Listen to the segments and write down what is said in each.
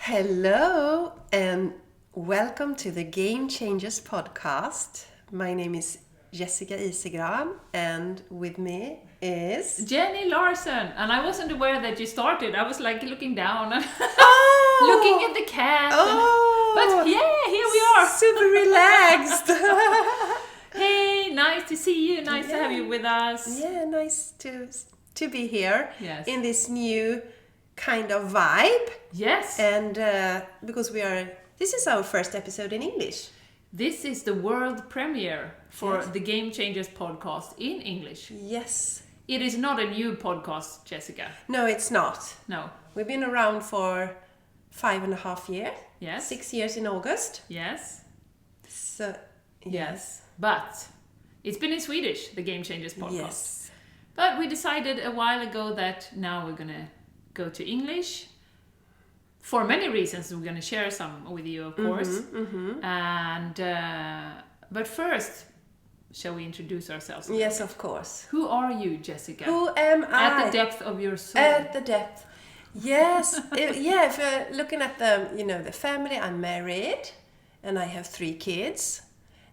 Hello and welcome to the Game Changers podcast. My name is Jessica Isegran and with me is Jenny Larson. And I wasn't aware that you started. I was like looking down and oh, looking at the cat. oh, But yeah, here we are. super relaxed. Hey, nice to see you. Nice to have you with us. Yeah, nice to be here Yes. in this new kind of vibe. Yes. And because this is our first episode in English. This is the world premiere for the Game Changers podcast in English. Yes. It is not a new podcast, Jessica. No, it's not. No. We've been around for 5.5 years. Yes. 6 years in August. Yes. So Yes. But it's been in Swedish, the Game Changers podcast. Yes. But we decided a while ago that now we're going to go to English. For many reasons, we're going to share some with you, of course. And but first, shall we introduce ourselves? Yes, of course. Who are you, Jessica? Who am I? At the depth of your soul. At the depth. Yes. If you're looking at the family, I'm married and I have 3 kids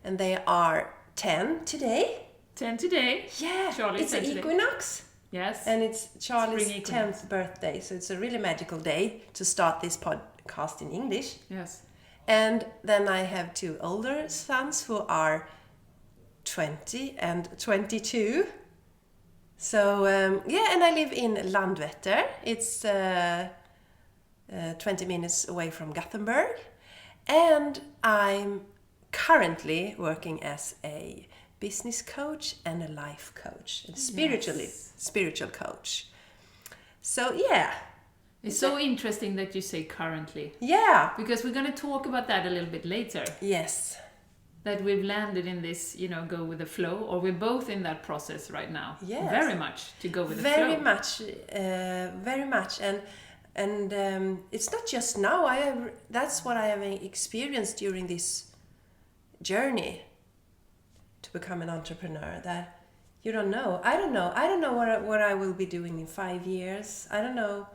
and they are 10 today. 10 today. Yeah. Charlie's it's 10 an today. equinox. Yes. And it's Charlie's Spring equinox. 10th birthday, so it's a really magical day to start this podcast in English. Yes. And then I have 2 older sons who are 20 and 22. So, and I live in Landvetter. It's 20 minutes away from Gothenburg. And I'm currently working as a business coach and a life coach, and spiritual coach. So, yeah. It's so interesting that you say currently. Yeah. Because we're going to talk about that a little bit later. Yes. That we've landed in this, go with the flow, or we're both in that process right now. Yes. Very much to go with the flow. Very much, and it's not just now. That's what I have experienced during this journey to become an entrepreneur. That you don't know. I don't know what I will be doing in 5 years. I don't know.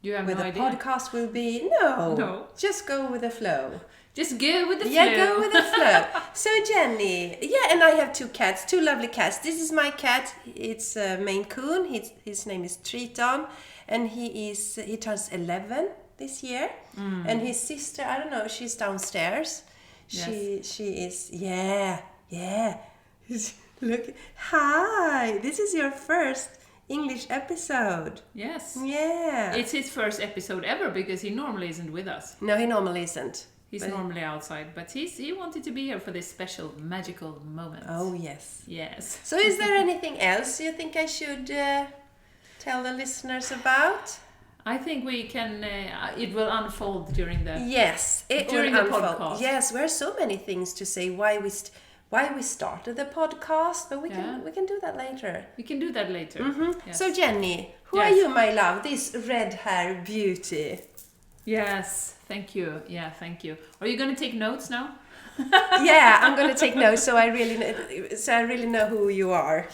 You have Where no the idea? podcast will be. No. Just go with the flow. Just go with the flow. Yeah, go with the flow. So Jenny, and I have 2 cats, 2 lovely cats. This is my cat. It's Maine Coon. His name is Triton, and he turns 11 this year. And his sister, I don't know, she's downstairs. Yes. She is Look, hi. This is your first English episode. Yes. Yeah. It's his first episode ever because he normally isn't with us. No, he normally isn't. He's normally outside, but he wanted to be here for this special magical moment. Oh, yes. Yes. So is there anything else you think I should tell the listeners about? I think we can, it will unfold during the... Yes, During will the unfold. podcast. Yes, there are so many things to say why we started the podcast, but we can do that later. We can do that later. Yes. So Jenny, who are you, my love? This red hair beauty. Yes, thank you. Yeah, thank you. Are you going to take notes now? Yeah, I'm going to take notes so I really know who you are.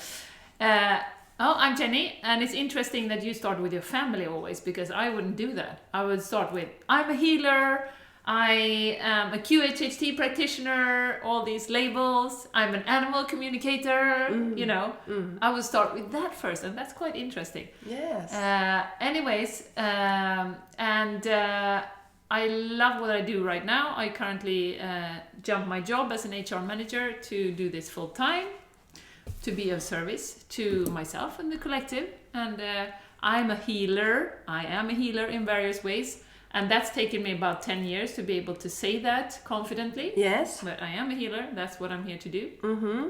I'm Jenny, and it's interesting that you start with your family always, because I wouldn't do that. I would start with, I'm a healer, I am a QHHT practitioner, all these labels, I'm an animal communicator, I would start with that first, and that's quite interesting. Yes. I love what I do right now. I currently jumped my job as an HR manager to do this full time, to be of service to myself and the collective. And I am a healer in various ways. And that's taken me about 10 years to be able to say that confidently. Yes. But I am a healer. That's what I'm here to do. Mm-hmm.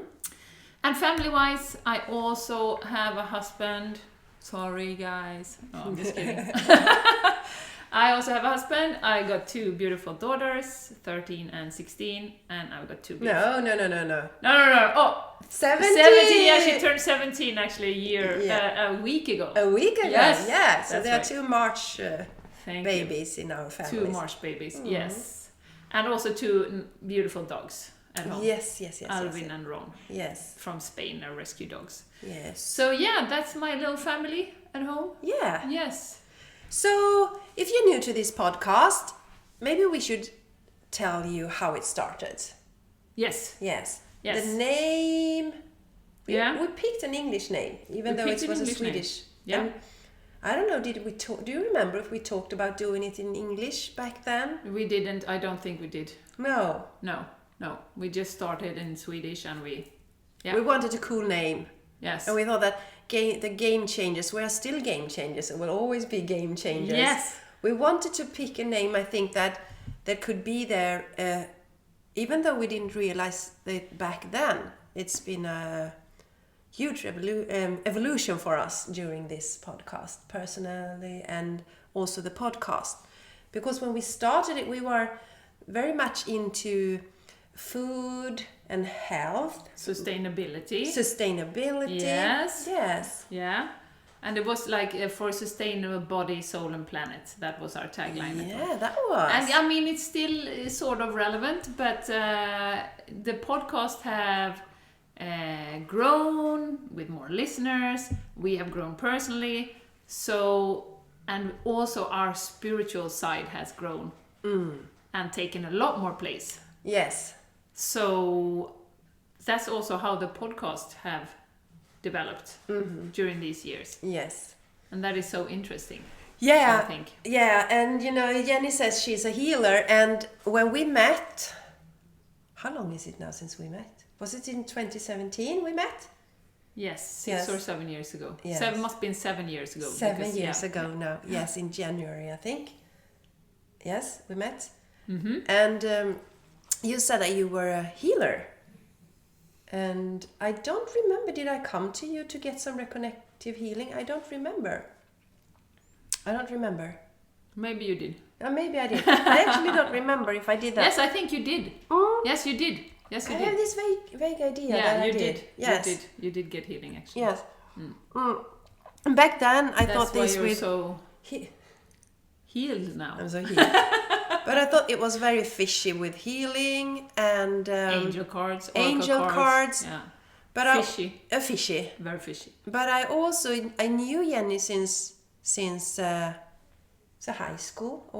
And family-wise, I also have a husband. Sorry, guys. No, I'm just kidding. I also have a husband. I got 2 beautiful daughters, 13 and 16, and I've got 2 beautiful... No. No. Oh, 17! 17, yeah, she turned 17 actually a week ago. A week ago, yes, yeah. So that's there are right. 2 March Thank babies in our family. 2 March babies, yes. And also 2 beautiful dogs at home. Yes. Alvin and Ron. Yes. From Spain, are rescue dogs. Yes. So yeah, that's my little family at home. Yeah. Yes. So, if you're new to this podcast, maybe we should tell you how it started. Yes. Yes. Yes. The name. Yeah. We picked an English name, even though it was a Swedish. Yeah. And I don't know. Did we talk? Do you remember if we talked about doing it in English back then? We didn't. I don't think we did. No. No. We just started in Swedish, and we. Yeah. We wanted a cool name. Yes. And we thought that the game changers, we are still game changers and will always be game changers. Yes. We wanted to pick a name, I think, that could be there, even though we didn't realize that back then. It's been a huge evolution for us during this podcast, personally, and also the podcast. Because when we started it, we were very much into food and health. Sustainability. Yes. Yeah. And it was like for sustainable body, soul and planet. That was our tagline. Yeah, that was. And I mean, it's still sort of relevant, but the podcast have grown with more listeners. We have grown personally. So, and also our spiritual side has grown and taken a lot more place. Yes. So that's also how the podcast have developed during these years. Yes. And that is so interesting. Yeah. I think. Yeah, and Jenny says she's a healer, and when we met, how long is it now since we met? Was it in 2017 we met? Yes, 6 or 7 years ago. Yes. Must have been 7 years ago. 7 years ago now. Yes, in January, I think. Yes, we met. Mm-hmm. And you said that you were a healer. And I don't remember, did I come to you to get some reconnective healing? I don't remember. Maybe you did. Maybe I did. I actually don't remember if I did that. Yes, I think you did. Yes, you did. Yes, you I did. have this vague idea Yeah, that you I did. Yes. You did get healing, actually. Yes. And back then I That's thought why this you're with... so healed now. I'm so healed. But I thought it was very fishy with healing and... angel cards, oracle angel cards. Yeah. But Fishy. Fishy. Very fishy. But I knew Jenny since high school,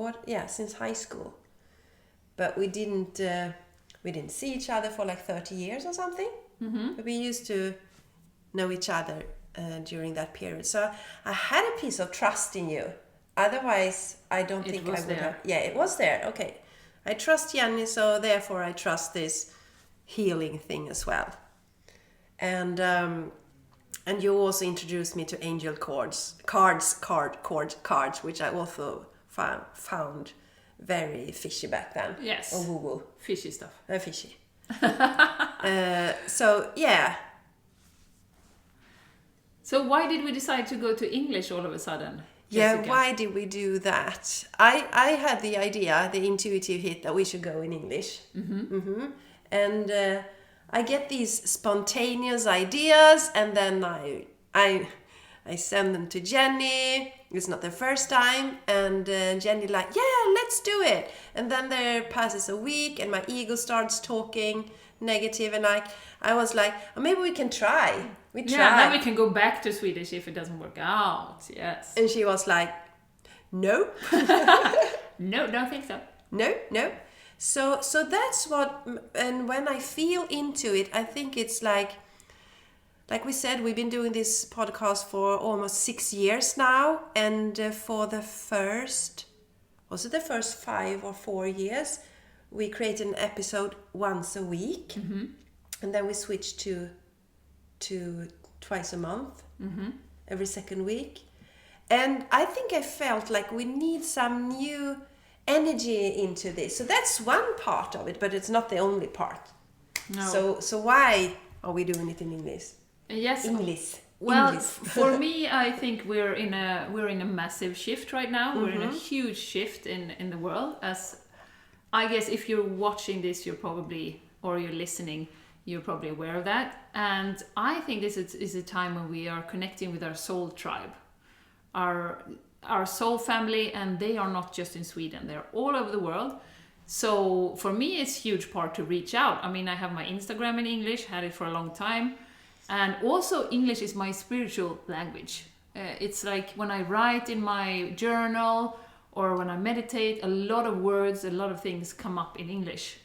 since high school. But we didn't see each other for like 30 years or something. Mm-hmm. But we used to know each other during that period. So I had a piece of trust in you. Otherwise, I don't think I would have. Yeah, it was there. Okay. I trust Jenny, so therefore I trust this healing thing as well. And you also introduced me to angel cards, which I also found very fishy back then. Yes. Or woo-woo. Fishy stuff. Fishy. So, yeah. So why did we decide to go to English all of a sudden? Jessica? Yeah, why did we do that? I had the idea, the intuitive hit that we should go in English. Mm-hmm. Mm-hmm. And I get these spontaneous ideas, and then I send them to Jenny. It's not the first time, and Jenny like, yeah, let's do it. And then there passes a week, and my ego starts talking negative, and I was like, oh, maybe we can try. We try. Yeah, then we can go back to Swedish if it doesn't work out. Yes. And she was like, no. No, don't think so. No. So that's what, and when I feel into it, I think it's like we said, we've been doing this podcast for almost 6 years now, and for the first 5 or 4 years, we create an episode once a week, mm-hmm. and then we switched to twice a month, mm-hmm. every second week, and I think I felt like we need some new energy into this. So that's one part of it, but it's not the only part. No. So why are we doing it in English? Yes. English. Well, English. for me, I think we're in a massive shift right now. Mm-hmm. We're in a huge shift in the world. As I guess if you're watching this, you're listening, you're probably aware of that. And I think this is a time when we are connecting with our soul tribe, our soul family, and they are not just in Sweden, they're all over the world. So for me, it's a huge part to reach out. I mean, I have my Instagram in English, had it for a long time. And also English is my spiritual language. It's like when I write in my journal or when I meditate, a lot of words, a lot of things come up in English.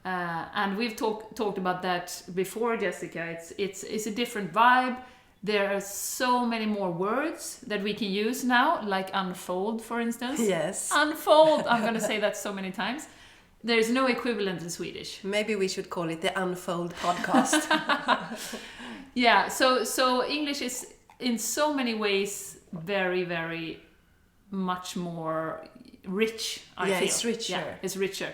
And we've talked about that before, Jessica. It's a different vibe. There are so many more words that we can use now, like unfold, for instance. Yes. Unfold! I'm going to say that so many times. There's no equivalent in Swedish. Maybe we should call it the Unfold podcast. Yeah, so English is in so many ways very, very much more rich, I feel. It's richer. Yeah, it's richer.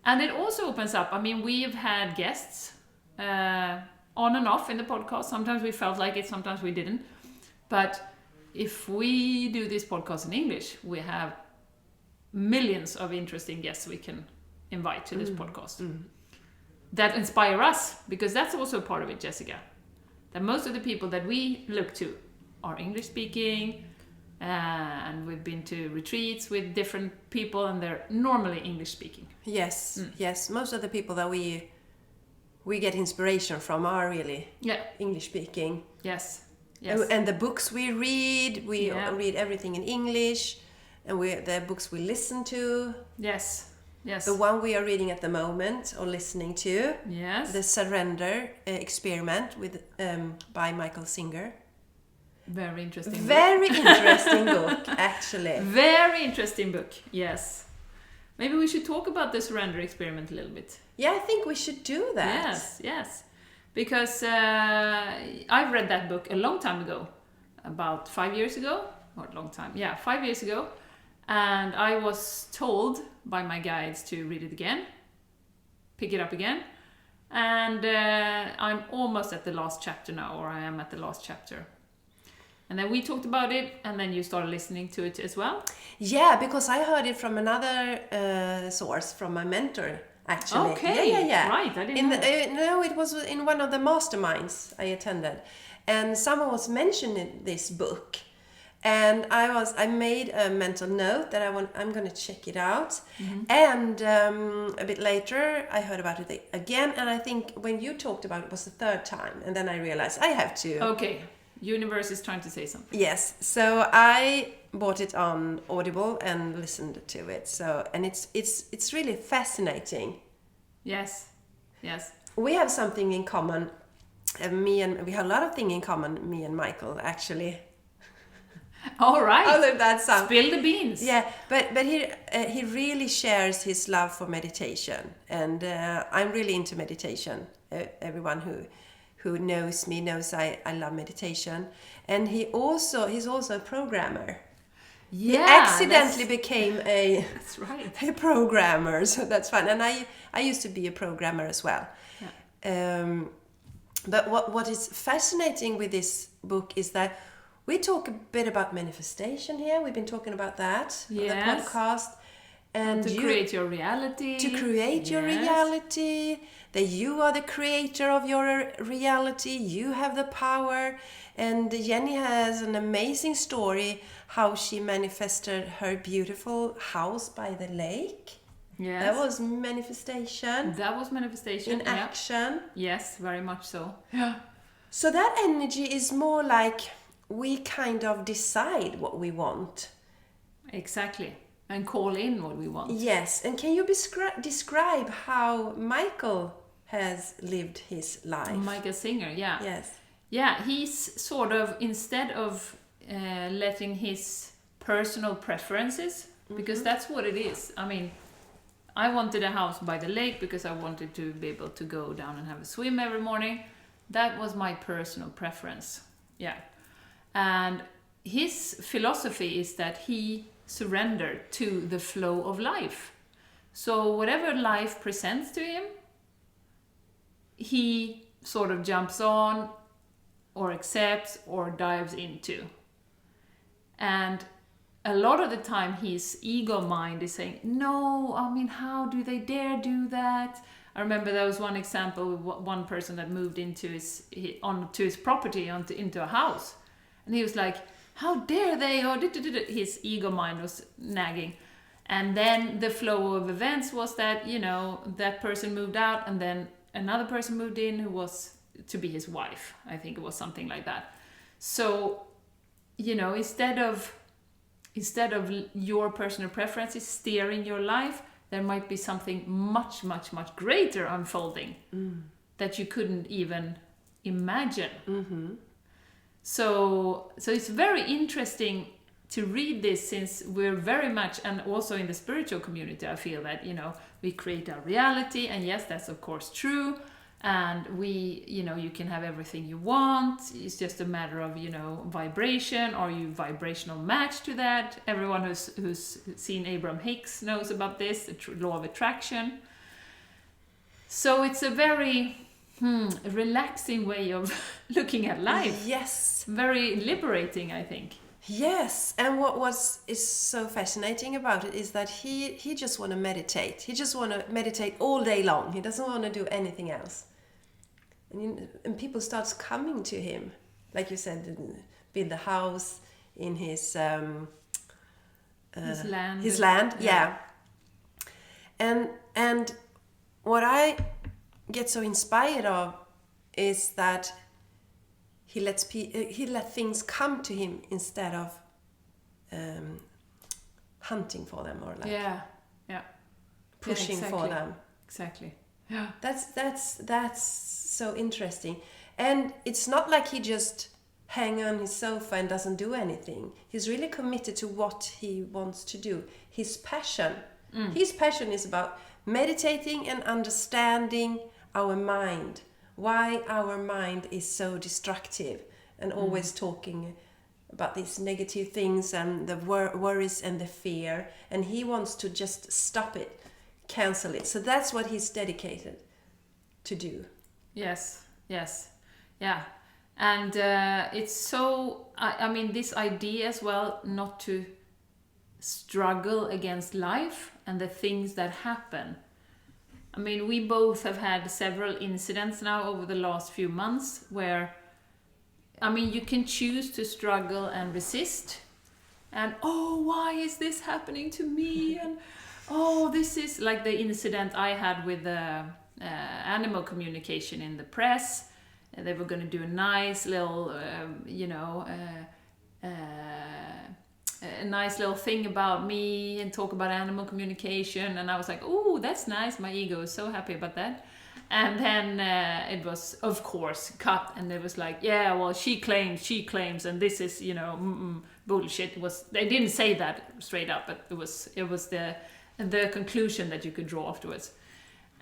And it also opens up. I mean, we've had guests on and off in the podcast. Sometimes we felt like it, sometimes we didn't. But if we do this podcast in English, we have millions of interesting guests we can invite to this podcast that inspire us, because that's also part of it, Jessica. That most of the people that we look to are English speaking, and we've been to retreats with different people, and they're normally English speaking. Yes, yes. Most of the people that we get inspiration from are really English speaking. Yes. And the books we read read everything in English, and the books we listen to. Yes. The one we are reading at the moment or listening to. Yes. The Surrender Experiment by Michael Singer. Very interesting book. Very interesting book, actually. Very interesting book, yes. Maybe we should talk about the Surrender Experiment a little bit. Yeah, I think we should do that. Yes. Because I've read that book a long time ago. About 5 years ago. Or a long time. Yeah, 5 years ago. And I was told by my guides to read it again. Pick it up again. And I'm almost at the last chapter now. Or I am at the last chapter. And then we talked about it, and then you started listening to it as well? Yeah, because I heard it from another source, from my mentor, actually. Okay, yeah. Right, I didn't know. No, it was in one of the masterminds I attended. And someone was mentioning this book. And I made a mental note that I'm going to check it out. And a bit later, I heard about it again. And I think when you talked about it, it was the third time. And then I realized I have to... Okay. Universe is trying to say something. Yes, so I bought it on Audible and listened to it. So, and it's really fascinating. Yes. We have something in common. We have a lot of things in common. Me and Michael, actually. All right. Although that sounds... Spill the beans. Yeah, but he really shares his love for meditation, and I'm really into meditation. Everyone who knows me knows I love meditation. And he's also a programmer. Yeah, he accidentally became that's right. a programmer, so that's fun. And I used to be a programmer as well. Yeah. But what is fascinating with this book is that we talk a bit about manifestation here. We've been talking about that on the podcast. And to create your reality. To create your reality. That you are the creator of your reality. You have the power. And Jenny has an amazing story how she manifested her beautiful house by the lake. Yes. That was manifestation. In action. Yes, very much so. Yeah. So that energy is more like we kind of decide what we want. Exactly. And call in what we want. Yes. And can you describe how Michael has lived his life? Michael Singer, yeah. Yes. Yeah, he's sort of, instead of letting his personal preferences, because that's what it is. I mean, I wanted a house by the lake because I wanted to be able to go down and have a swim every morning. That was my personal preference. Yeah. And his philosophy is that he surrendered to the flow of life. So whatever life presents to him, he sort of jumps on or accepts or dives into. And a lot of the time his ego mind is saying, no, I mean, how do they dare do that? I remember there was one example with one person that moved into his property, into a house. And he was like, how dare they? Or his ego mind was nagging. And then the flow of events was that, that person moved out and then another person moved in who was to be his wife. I think it was something like that. So instead of your personal preferences steering your life, there might be something much, much, much greater unfolding that you couldn't even imagine. So it's very interesting to read this, since we're very much, and also in the spiritual community, I feel that, we create our reality, and yes, that's of course true. And you can have everything you want. It's just a matter of, vibration. Are you vibrational match to that? Everyone who's seen Abraham Hicks knows about this, the law of attraction. So it's a very relaxing way of looking at life. Yes. Very liberating, I think. Yes, and what is so fascinating about it is that he just want to meditate. He just want to meditate all day long. He doesn't want to do anything else. And people starts coming to him, like you said, build a house in his land. His land, yeah. And what I get so inspired of is that he let things come to him instead of hunting for them, or pushing for them. Exactly. Yeah. That's so interesting. And it's not like he just hang on his sofa and doesn't do anything. He's really committed to what he wants to do. His passion is about meditating and understanding our mind. Why our mind is so destructive and always talking about these negative things and the worries and the fear. And he wants to just stop it, cancel it. So that's what he's dedicated to do. Yes. Yeah. And it's so, I mean, this idea as well, not to struggle against life and the things that happen. I mean, we both have had several incidents now over the last few months where, I mean, you can choose to struggle and resist. And, why is this happening to me? And, this is like the incident I had with the animal communication in the press. They were going to do a nice little, a nice little thing about me and talk about animal communication, and I was like, oh, that's nice, my ego is so happy about that. And then it was, of course, cut, and it was like, yeah, well, she claims, and this is, bullshit. They didn't say that straight up, but it was the conclusion that you could draw afterwards.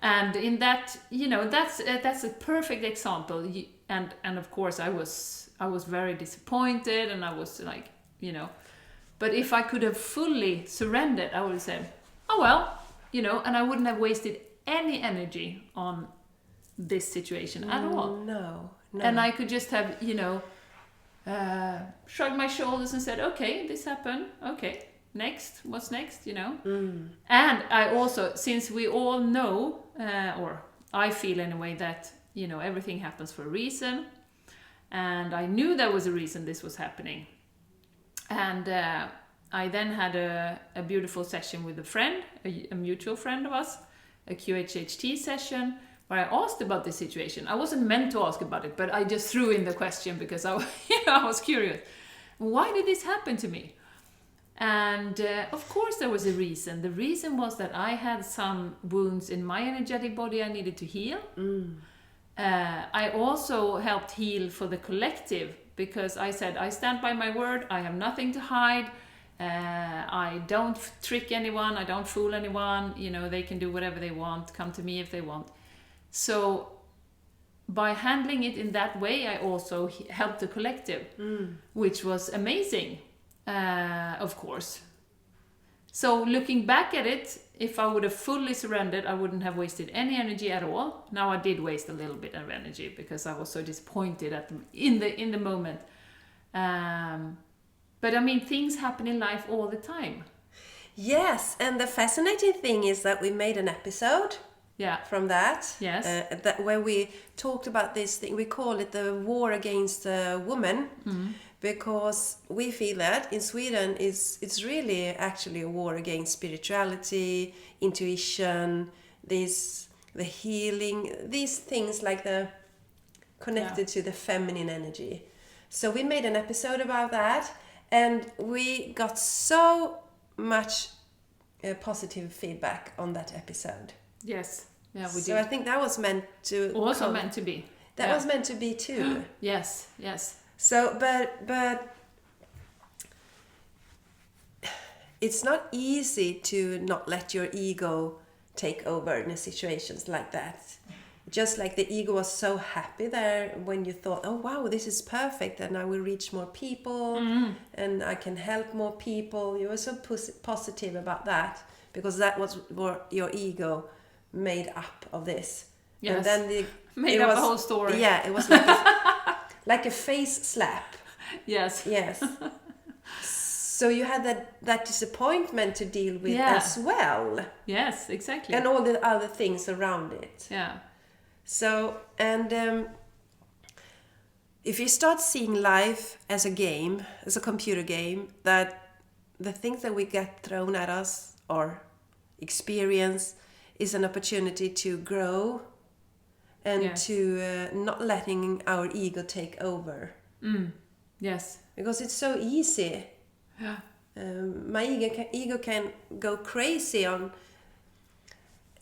And in that, that's a perfect example. And of course I was very disappointed, and I was like, but if I could have fully surrendered, I would have said, oh well, and I wouldn't have wasted any energy on this situation at all. No. And I could just have, shrugged my shoulders and said, okay, this happened. Okay, next, what's next, And I also, since we all know, or I feel in a way that, everything happens for a reason. And I knew there was a reason this was happening. And I then had a beautiful session with a friend, a mutual friend of us, a QHHT session, where I asked about this situation. I wasn't meant to ask about it, but I just threw in the question because I was curious. Why did this happen to me? And of course there was a reason. The reason was that I had some wounds in my energetic body I needed to heal. I also helped heal for the collective, because I said, I stand by my word, I have nothing to hide, I don't trick anyone, I don't fool anyone, they can do whatever they want, come to me if they want. So by handling it in that way, I also helped the collective, which was amazing, of course. So looking back at it, if I would have fully surrendered, I wouldn't have wasted any energy at all. Now I did waste a little bit of energy because I was so disappointed in the moment. But I mean, things happen in life all the time. Yes, and the fascinating thing is that we made an episode from that. Yes. Where we talked about this thing. We call it the war against woman. Because we feel that in Sweden it's really actually a war against spirituality, intuition, the healing, these things like the connected to the feminine energy. So we made an episode about that, And we got so much positive feedback on that episode. Yes. Yeah, we So did. I think that was meant to... Also meant to be. That Yeah. was meant to be too. Yes, yes. So, but it's not easy to not let your ego take over in situations like that. Just like the ego was so happy there when you thought, oh wow, this is perfect and I will reach more people and I can help more people. You were so positive about that because that was what your ego made up of this. Yes. And then Made up the whole story. Yeah, it was like a, like a face slap. Yes. Yes. So you had that disappointment to deal with as well. Yes, exactly. And all the other things around it. Yeah. So, and if you start seeing life as a game, as a computer game, that the things that we get thrown at us or experience is an opportunity to grow and to not letting our ego take over. Yes. Because it's so easy. Yeah. My ego can go crazy on...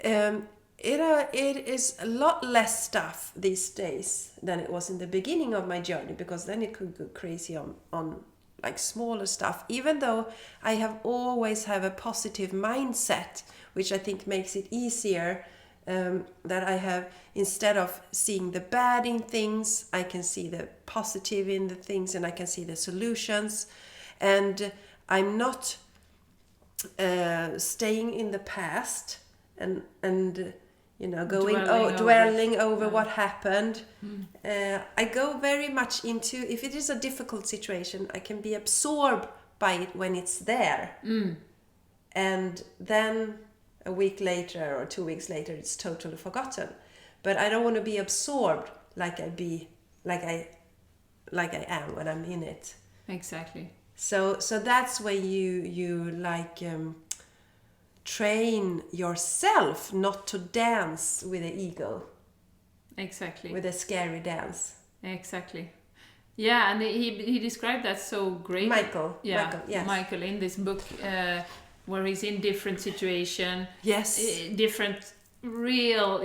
It is a lot less stuff these days than it was in the beginning of my journey, because then it could go crazy on like smaller stuff, even though I have always have a positive mindset, which I think makes it easier, that I have, instead of seeing the bad in things, I can see the positive in the things and I can see the solutions, and I'm not staying in the past and dwelling over what happened. I go very much into, if it is a difficult situation, I can be absorbed by it when it's there, and then a week later or 2 weeks later it's totally forgotten. But I don't want to be absorbed like I am when I'm in it. Exactly. So that's where you like train yourself not to dance with the ego. Exactly. With a scary dance. Exactly. Yeah, and he described that so great. Michael, yes. Michael in this book where he's in different situation. Yes. Different real,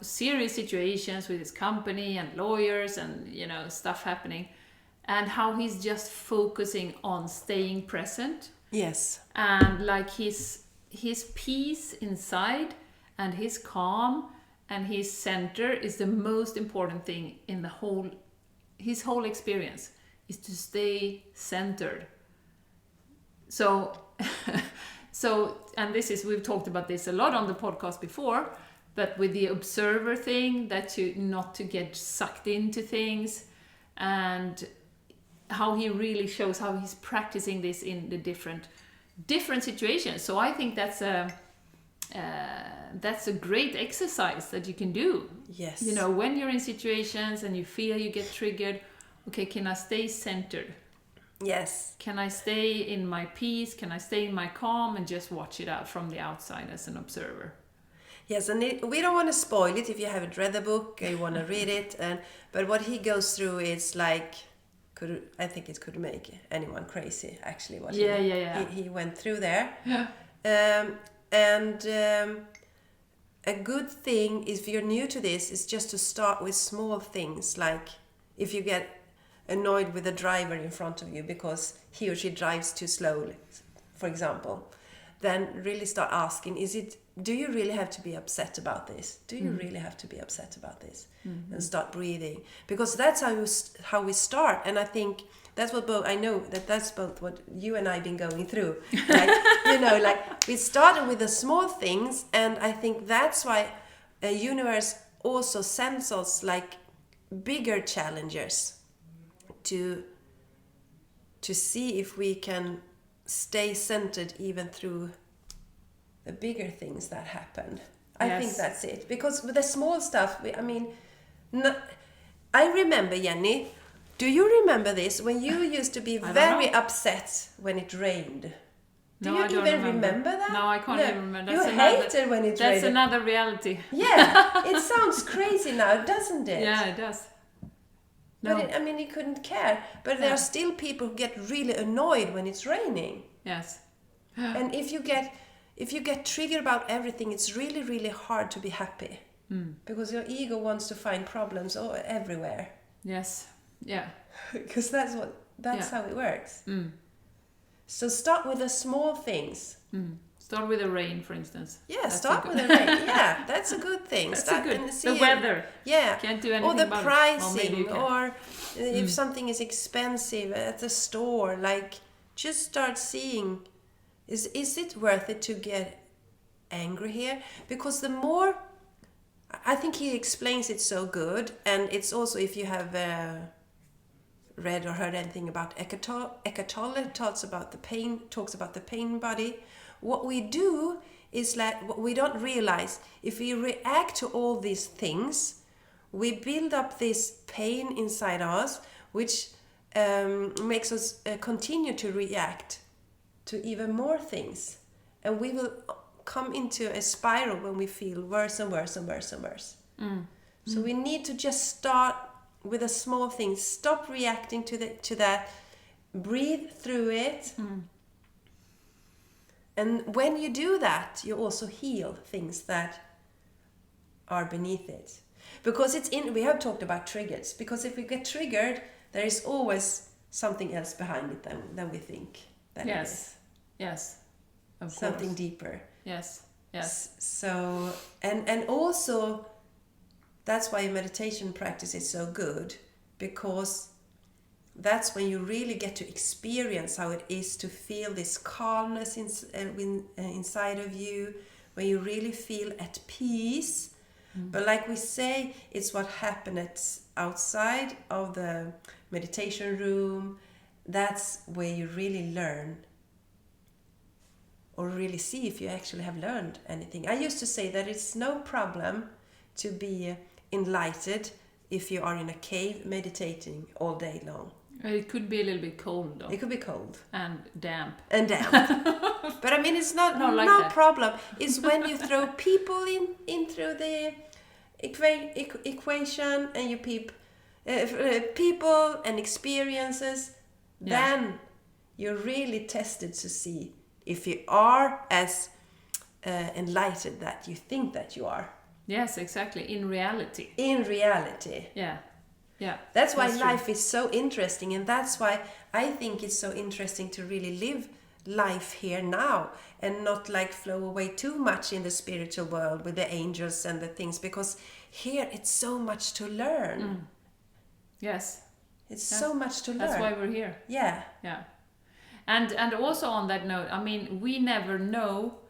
serious situations with his company and lawyers and, stuff happening. And how he's just focusing on staying present. Yes. And like his peace inside and his calm and his center is the most important thing in his whole experience, is to stay centered. So and we've talked about this a lot on the podcast before, but with the observer thing, that not to get sucked into things, and how he really shows how he's practicing this in the different situations. So I think that's a great exercise that you can do. Yes. When you're in situations and you feel you get triggered, okay, can I stay centered? Yes. Can I stay in my peace? Can I stay in my calm and just watch it out from the outside as an observer? Yes, and we don't want to spoil it if you haven't read the book, you want to read it, but what he goes through is like, I think it could make anyone crazy, actually, what he went through there. Yeah. And a good thing, if you're new to this, is just to start with small things, like if you get annoyed with a driver in front of you because he or she drives too slowly, for example, then really start asking, do you really have to be upset about this? Do you really have to be upset about this? And start breathing, because that's how we start. And I think that's what that's both what you and I been going through. Like, we started with the small things, and I think that's why the universe also sends us like bigger challenges to see if we can stay centered even through the bigger things that happened. I think that's it. Because with the small stuff, I remember, Jenny, do you remember this? When you used to be very upset when it rained. Do you even remember that? No, I can't even remember. You hated when it rained. That's another reality. Yeah, it sounds crazy now, doesn't it? Yeah, it does. No. But he couldn't care. But there are still people who get really annoyed when it's raining. Yes. And if you get triggered about everything, it's really, really hard to be happy. Because your ego wants to find problems everywhere. Yes. Yeah. Because that's how it works. So start with the small things. Start with the rain, for instance. Yeah, start with the rain. Yeah, that's a good thing. That's start good. And The weather. Yeah. Can't do anything or the about pricing, it. Well, or if something is expensive at the store, like just start seeing, is it worth it to get angry here? Because the more, I think he explains it so good, and it's also, if you have read or heard anything about Eckhart Tolle, talks about the pain body. What we do is what we don't realize, if we react to all these things, we build up this pain inside us, which makes us continue to react to even more things. And we will come into a spiral when we feel worse and worse and worse and worse. So we need to just start with a small thing. Stop reacting to that. Breathe through it. And when you do that, you also heal things that are beneath it. Because we have talked about triggers. Because if we get triggered, there is always something else behind it than we think that it is. Yes. Of course. Something deeper. Yes. So, and also, that's why meditation practice is so good, because that's when you really get to experience how it is to feel this calmness inside of you, when you really feel at peace. But like we say, it's what happens outside of the meditation room. That's where you really learn, or really see if you actually have learned anything. I used to say that it's no problem to be enlightened if you are in a cave meditating all day long. It could be a little bit cold, though. It could be cold. And damp. But I mean, it's not like no that. problem. It's when you throw people in through the equation, and you people and experiences, then you're really tested to see if you are as enlightened that you think that you are. Yes, exactly. In reality. Yeah. That's why life is so interesting, and that's why I think it's so interesting to really live life here now, and not like flow away too much in the spiritual world with the angels and the things, because here it's so much to learn. Yes. It's so much to learn. That's why we're here. Yeah. And also on that note, I mean, we never know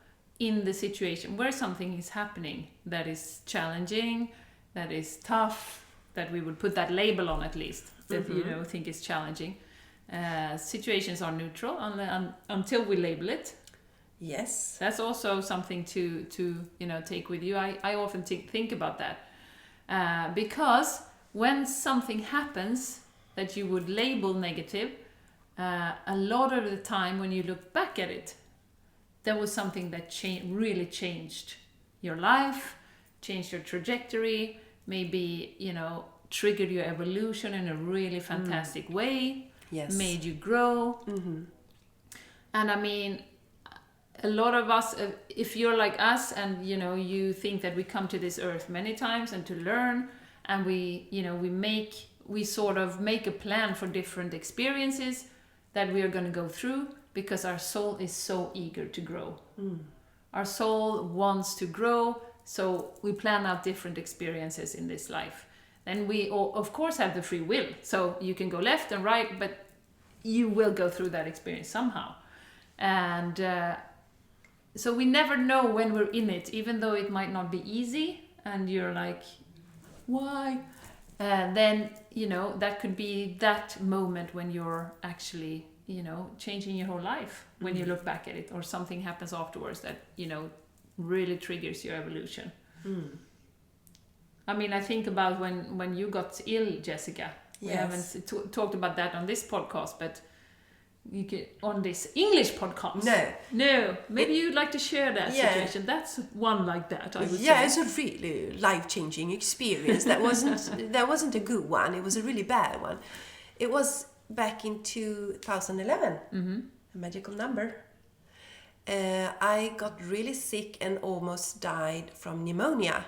in the situation where something is happening that is challenging, that is tough, that we would put that label on, at least, that think is challenging. Situations are neutral until we label it. Yes. That's also something to take with you. I often think about that, because when something happens that you would label negative, a lot of the time when you look back at it, there was something that really changed your life, changed your trajectory, maybe, triggered your evolution in a really fantastic way, made you grow. And I mean, a lot of us, if you're like us and, you think that we come to this earth many times and to learn, and we sort of make a plan for different experiences that we are going to go through, because our soul is so eager to grow. Our soul wants to grow, so we plan out different experiences in this life. Then we, of course, have the free will, so you can go left and right, but you will go through that experience somehow. And so we never know when we're in it, even though it might not be easy, and you're like, why? Then, that could be that moment when you're actually, changing your whole life, when you look back at it, or something happens afterwards that, really triggers your evolution. I mean, I think about when you got ill, Jessica. We haven't talked about that on this podcast, but you get on this English podcast. No. Maybe you'd like to share that situation. That's one like that, I would say. Yeah, it's a really life-changing experience. That wasn't a good one. It was a really bad one. It was back in 2011. A magical number. I got really sick and almost died from pneumonia.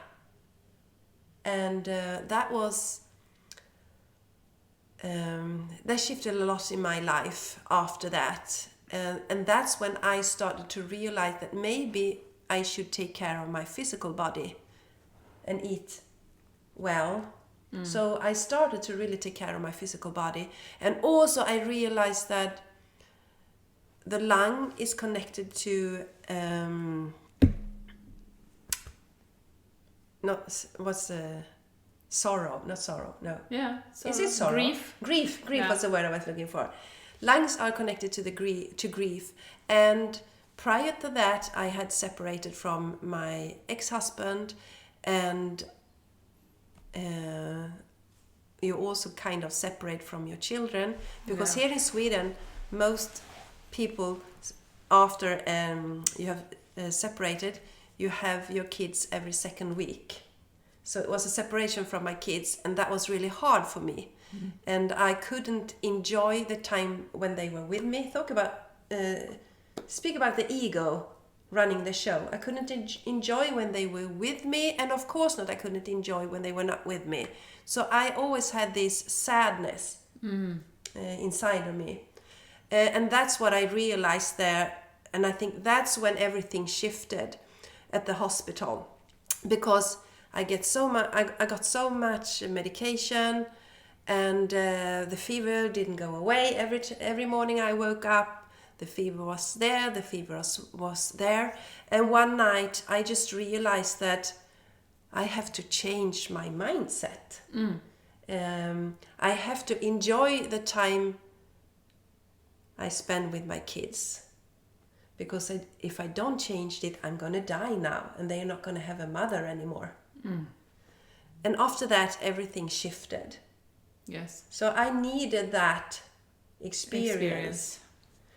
And that was... that shifted a lot in my life after that. And that's when I started to realize that maybe I should take care of my physical body and eat well. So I started to really take care of my physical body. And also I realized that the lung is connected to sorrow, not sorrow, no. Yeah. Is it sorrow? Grief. Grief was the word I was looking for. Lungs are connected to grief. And prior to that, I had separated from my ex-husband, and you also kind of separate from your children, because here in Sweden, most people, after you have separated, you have your kids every second week. So it was a separation from my kids, and that was really hard for me. And I couldn't enjoy the time when they were with me. Speak about the ego running the show. I couldn't enjoy when they were with me, and of course not, I couldn't enjoy when they were not with me. So I always had this sadness inside of me. And that's what I realized there, and I think that's when everything shifted at the hospital, because I got so much medication, and the fever didn't go away. Every morning I woke up, the fever was there, and one night I just realized that I have to change my mindset. I have to enjoy the time I spend with my kids, because if I don't change it, I'm gonna die now, and they're not gonna have a mother anymore. And after that, everything shifted. Yes. So I needed that experience.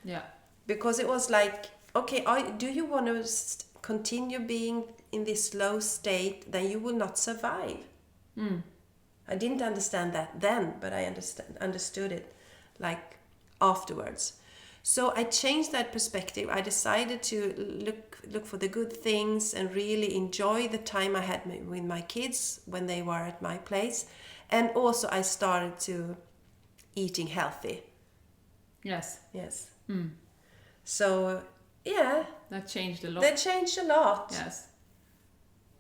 Yeah. Because it was like, okay, do you want to continue being in this low state? Then you will not survive. I didn't understand that then, but I understood it like afterwards. So I changed that perspective. I decided to look for the good things and really enjoy the time I had with my kids when they were at my place. And also I started to eating healthy. Yes. So, yeah. That changed a lot. Yes.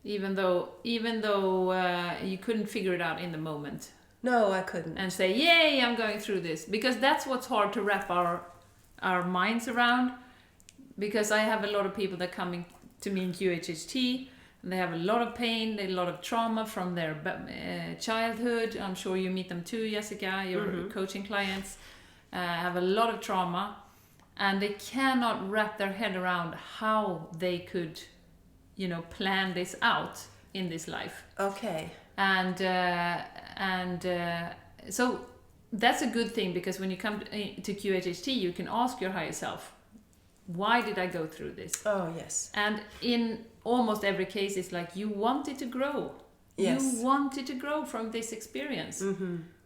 Even though you couldn't figure it out in the moment. No, I couldn't. And say, yay, I'm going through this. Because that's what's hard to wrap our minds around, because I have a lot of people that coming to me in QHHT, and they have a lot of pain, a lot of trauma from their childhood. I'm sure you meet them too, Jessica, your coaching clients have a lot of trauma, and they cannot wrap their head around how they could, plan this out in this life. Okay. And so that's a good thing, because when you come to QHHT, you can ask your higher self, why did I go through this? Oh, yes. And in almost every case, it's like you wanted to grow. Yes. You wanted to grow from this experience.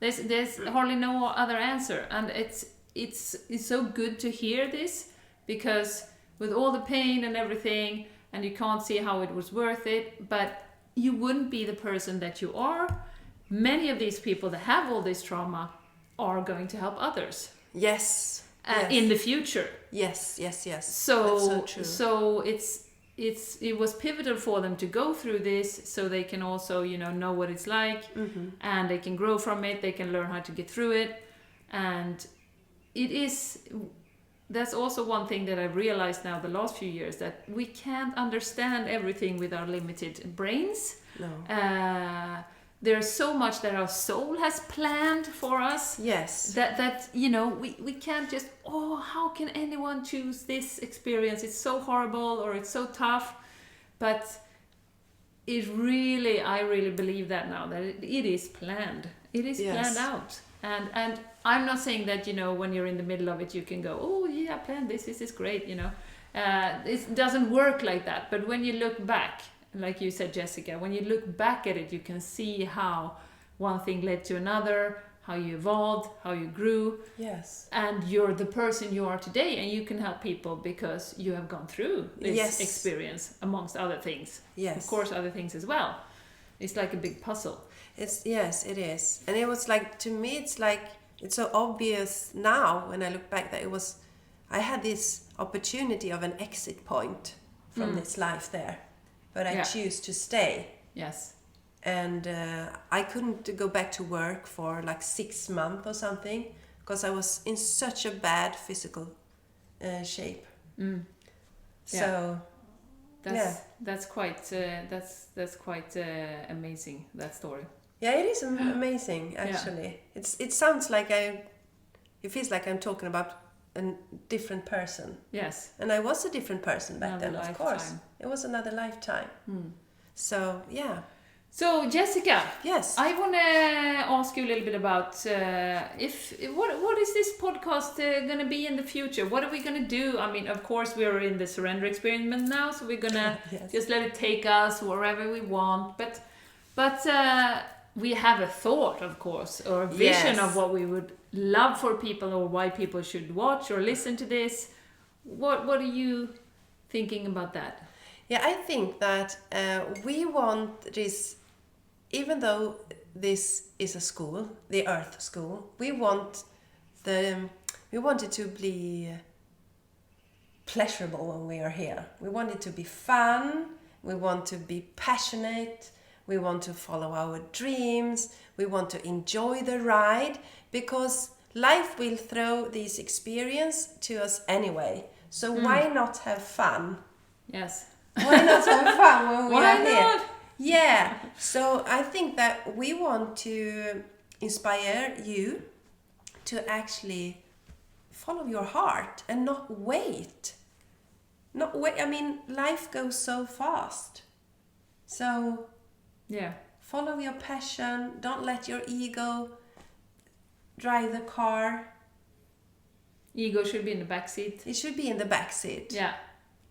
There's hardly no other answer. And it's so good to hear this, because with all the pain and everything, and you can't see how it was worth it, but you wouldn't be the person that you are. Many of these people that have all this trauma are going to help others. Yes. In the future. Yes. So that's so true. So it was pivotal for them to go through this, so they can also know what it's like, and they can grow from it. They can learn how to get through it, and that's also one thing that I've realized now the last few years, that we can't understand everything with our limited brains. No. There's so much that our soul has planned for us. Yes. That we can't just, how can anyone choose this experience? It's so horrible, or it's so tough. But I really believe that now, that it is planned. It is planned out. And I'm not saying that, when you're in the middle of it, you can go, oh yeah, I planned this is great, it doesn't work like that. But when you look back, like you said, Jessica, when you look back at it, you can see how one thing led to another, how you evolved, how you grew. Yes. And you're the person you are today, and you can help people because you have gone through this experience, amongst other things. Yes. Of course, other things as well. It's like a big puzzle. Yes, it is. And it was like, to me, it's so obvious now when I look back that I had this opportunity of an exit point from this life there. But I choose to stay. Yes. And I couldn't go back to work for like 6 months or something because I was in such a bad physical shape. So that's quite amazing, that story. Yeah, it is amazing actually. Yeah. It sounds like it feels like I'm talking about a different person. Yes. And I was a different person back then, lifetime. Of course. It was another lifetime. So, yeah. So, Jessica. Yes. I want to ask you a little bit about what is this podcast going to be in the future? What are we going to do? I mean, of course, we're in the surrender experiment now, so we're going to just let it take us wherever we want. But we have a thought, of course, or a vision of what we would love for people, or why people should watch or listen to this. What are you thinking about that? Yeah, I think that we want this, even though this is a school, the Earth School, we want it to be pleasurable when we are here. We want it to be fun. We want to be passionate. We want to follow our dreams. We want to enjoy the ride, because life will throw this experience to us anyway. So why not have fun? Yes. Why not have fun when we are here? Not? Yeah. So I think that we want to inspire you to actually follow your heart and not wait. I mean, life goes so fast. So follow your passion. Don't let your ego drive the car. Ego should be in the back seat. It should be in the back seat. Yeah.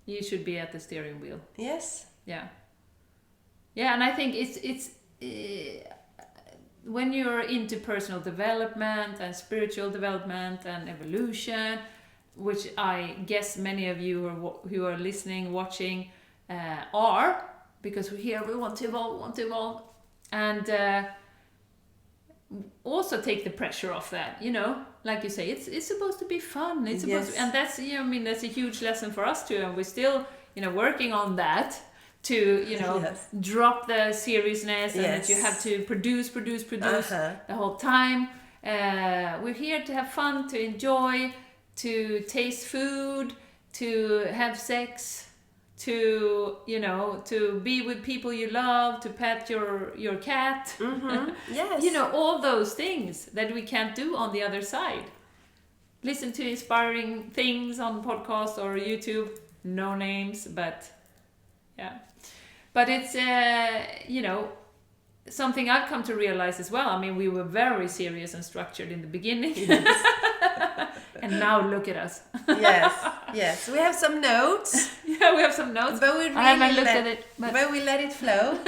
You should be at the steering wheel. Yes. Yeah. Yeah, and I think it's when you're into personal development and spiritual development and evolution, which I guess many of you who are listening, watching, are, because we're here, we want to evolve, and also take the pressure off that, like you say, it's supposed to be fun. It's supposed to, and that's that's a huge lesson for us too, and we're still working on that to drop the seriousness and that you have to produce the whole time. We're here to have fun, to enjoy, to taste food, to have sex, to to be with people you love, to pet your cat. Yes. All those things that we can't do on the other side. Listen to inspiring things on podcast or YouTube. No names, but it's something I've come to realize as well. I mean, we were very serious and structured in the beginning. And now look at us. Yes. We have some notes. Yeah, we have some notes. But we really I haven't looked at it. But we let it flow.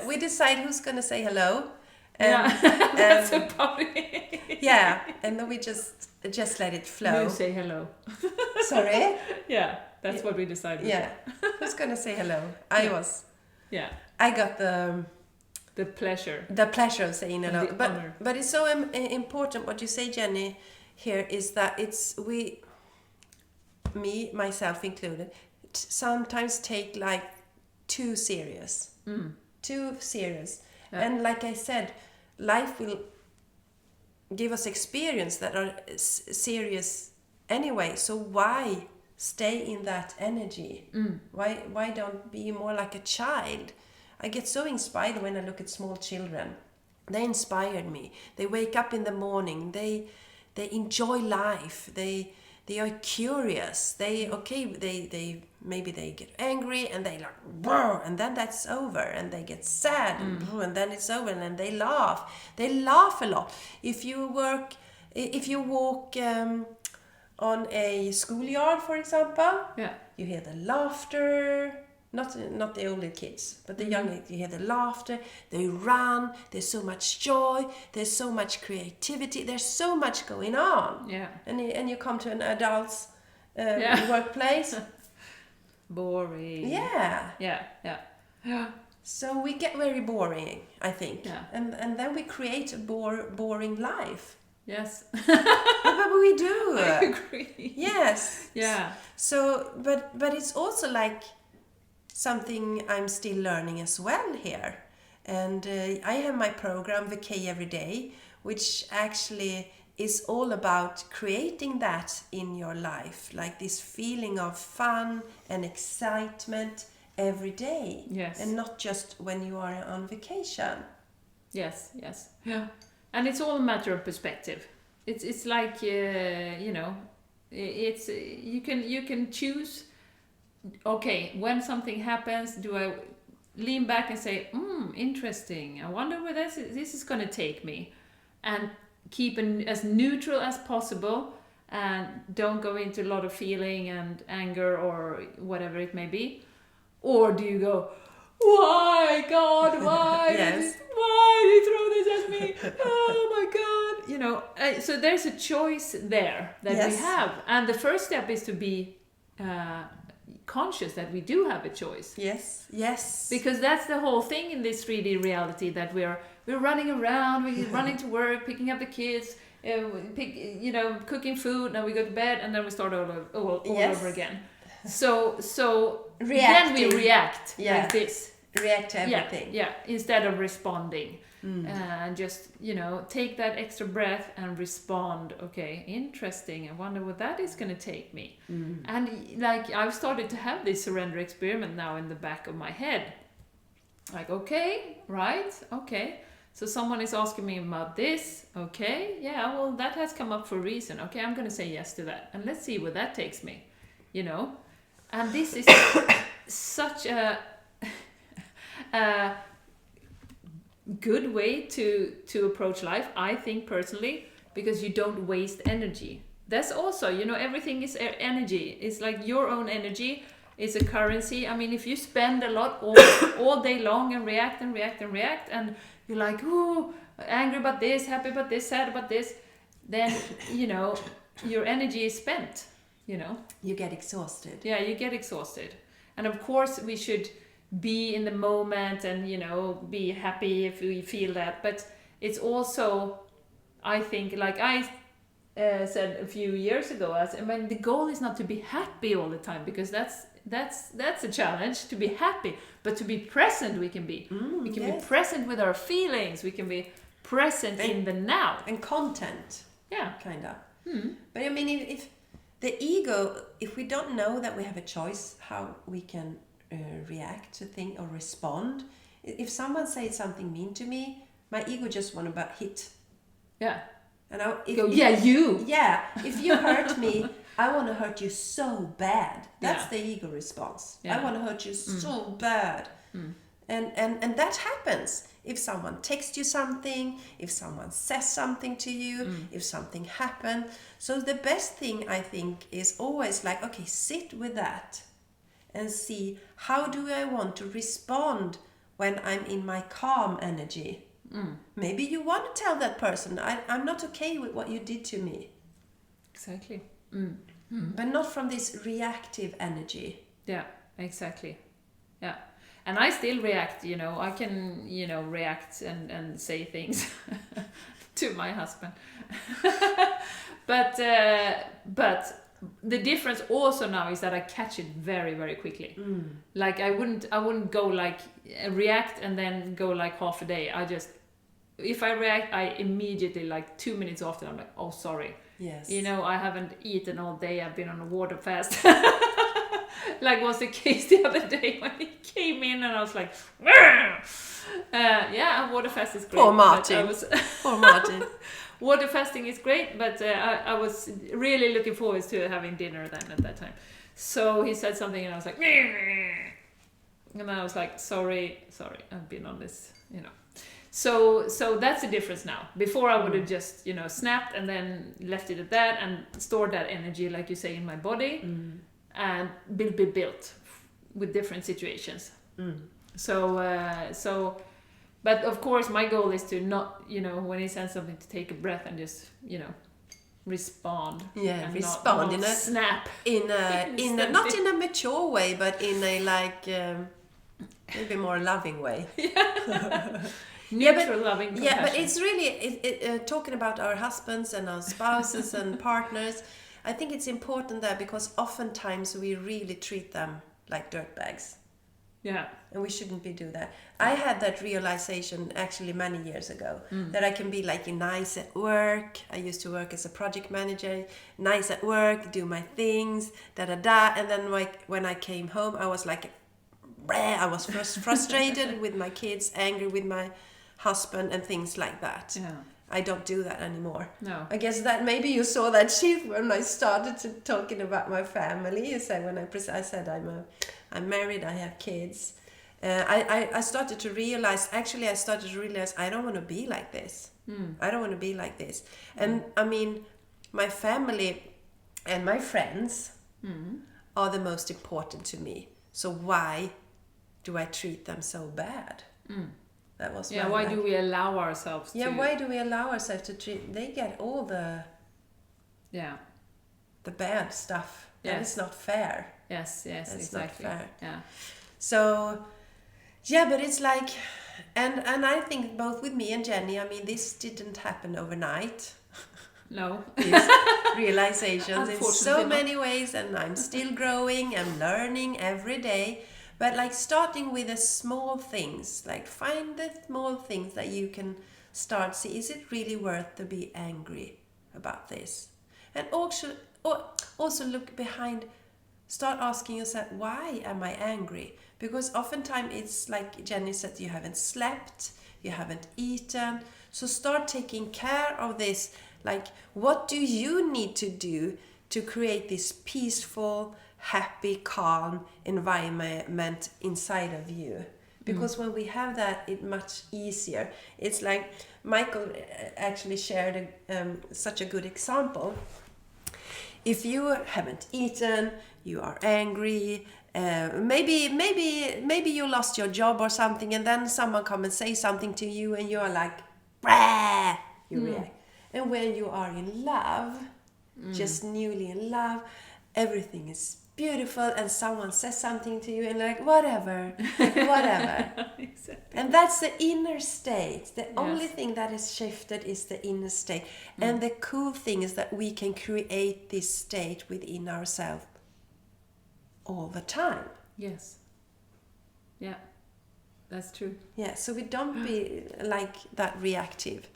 We decide who's going to say hello. That's about it. Yeah, and then we just let it flow. You say hello. Sorry? Yeah, that's what we decided. Yeah. Who's going to say hello? Yeah. I got the pleasure. The pleasure of saying hello. Honor. But it's so important what you say, Jenny, here is that me, myself included, sometimes take like too serious. Too serious. Yeah. And like I said, life will give us experience that are serious anyway. So why stay in that energy? Why don't be more like a child? I get so inspired when I look at small children. They inspired me. They wake up in the morning. They enjoy life. They are curious. They maybe they get angry and they like, "Brr," and then that's over, and they get sad, and then it's over, and then they laugh. They laugh a lot. If you walk on a schoolyard, for example, you hear the laughter. Not the older kids, but the younger. You hear the laughter. They run. There's so much joy. There's so much creativity. There's so much going on. Yeah. And you come to an adult's workplace. Boring. Yeah. Yeah. So we get very boring, I think. Yeah. And then we create a boring life. Yes. But we do. I agree. Yes. Yeah. So, but it's also like something I'm still learning as well here. And I have my program, VK Every Day, which actually is all about creating that in your life, like this feeling of fun and excitement every day. Yes. And not just when you are on vacation. Yes. Yeah. And it's all a matter of perspective. It's like it's you can choose. Okay, when something happens, do I lean back and say, interesting, I wonder where this is going to take me, and keep as neutral as possible, and don't go into a lot of feeling and anger or whatever it may be? Or do you go, why, God, why? Yes. Why did you throw this at me? Oh my God. So there's a choice there that we have. And the first step is to be conscious that we do have a choice. Yes. Because that's the whole thing in this 3D reality, that we're running around, we're running to work, picking up the kids, cooking food, now we go to bed, and then we start all over again. So then we react like this. React to everything. Yeah, instead of responding. And just, take that extra breath and respond. Okay, interesting. I wonder what that is going to take me. And like I've started to have this surrender experiment now in the back of my head. Like, okay, right, okay. So someone is asking me about this. Okay, yeah, well, that has come up for a reason. Okay, I'm going to say yes to that. And let's see where that takes me, And this is such a good way to approach life, I think personally, because you don't waste energy. That's also, everything is energy. It's like your own energy is a currency. I mean, if you spend a lot all day long and react, and you're like, oh, angry about this, happy about this, sad about this, then, your energy is spent, You get exhausted. Yeah, you get exhausted. And of course, we should be in the moment and, be happy if we feel that. But it's also, I think, like I said a few years ago, the goal is not to be happy all the time, because that's a challenge, to be happy. But to be present, we can be. We can be present with our feelings. We can be present in the now. And content. Yeah. Kind of. But I mean, if the ego, if we don't know that we have a choice how we can react to things or respond. If someone says something mean to me, my ego just want to hit. Yeah. And you. Yeah. If you hurt me, I want to hurt you so bad. That's the ego response. Yeah. I want to hurt you so bad. And that happens if someone texts you something, if someone says something to you, if something happened. So the best thing, I think, is always like, okay, sit with that and see, how do I want to respond when I'm in my calm energy? Maybe you want to tell that person, I'm not okay with what you did to me. Exactly. But not from this reactive energy. Yeah, exactly. Yeah. And I still react, I can, react and say things to my husband. But the difference also now is that I catch it very, very quickly. Like I wouldn't go like react and then go like half a day. If I react, I immediately, like 2 minutes after, I'm like, oh, sorry. Yes. I haven't eaten all day. I've been on a water fast. Like was the case the other day when he came in and I was like, yeah, water fast is great. Poor Martin. Poor Martin. Water fasting is great, but I was really looking forward to having dinner then at that time. So he said something and I was like, and then I was like, sorry, I've been on this, you know. So that's the difference now. Before I would have just, you know, snapped and then left it at that and stored that energy, like you say, in my body and built with different situations. So, but of course my goal is to not, you know, when he sends something, to take a breath and just, you know, respond. Yeah, and respond not in a snap. in a not in a mature way, but in a like maybe more loving way. Neutral, loving compassion. Yeah, but it's really talking about our husbands and our spouses and partners. I think it's important there because oftentimes we really treat them like dirtbags. Yeah. And we shouldn't be do that. I had that realization actually many years ago that I can be like nice at work. I used to work as a project manager, nice at work, do my things, and then like when I came home, I was like, I was frustrated with my kids, angry with my husband, and things like that. Yeah. I don't do that anymore. No. I guess that maybe you saw that shift when I started to talking about my family. You said when I said I'm married, I have kids. I started to realize. Actually, I started to realize I don't want to be like this. I don't want to be like this. And I mean, my family and my friends are the most important to me. So why do I treat them so bad? That was why do we allow ourselves to... why do we allow ourselves to treat... They get all the bad stuff. Yes. And it's not fair. Yes, it's exactly. not fair. Yeah. So, but it's like... And I think both with me and Jenny, I mean, this didn't happen overnight. No. These realizations in so Unfortunately many ways, and I'm still growing and learning every day. But like starting with the small things, like find the small things that you can start see. Is it really worth to be angry about this? And also look behind, start asking yourself, why am I angry? Because oftentimes it's like Jenny said, you haven't slept, you haven't eaten. So start taking care of this. Like, what do you need to do to create this peaceful, happy, calm environment inside of you? Because when we have that, it's much easier. It's like Michael actually shared such a good example. If you haven't eaten, you are angry, maybe you lost your job or something, and then someone come and say something to you, and you are like, bah! You react. And when you are in love, just newly in love, everything is beautiful, and someone says something to you and like, whatever. Exactly. And that's the inner state. The only thing that is shifted is the inner state. And the cool thing is that we can create this state within ourselves all the time. Yes. Yeah. That's true. Yeah, so we don't be like that reactive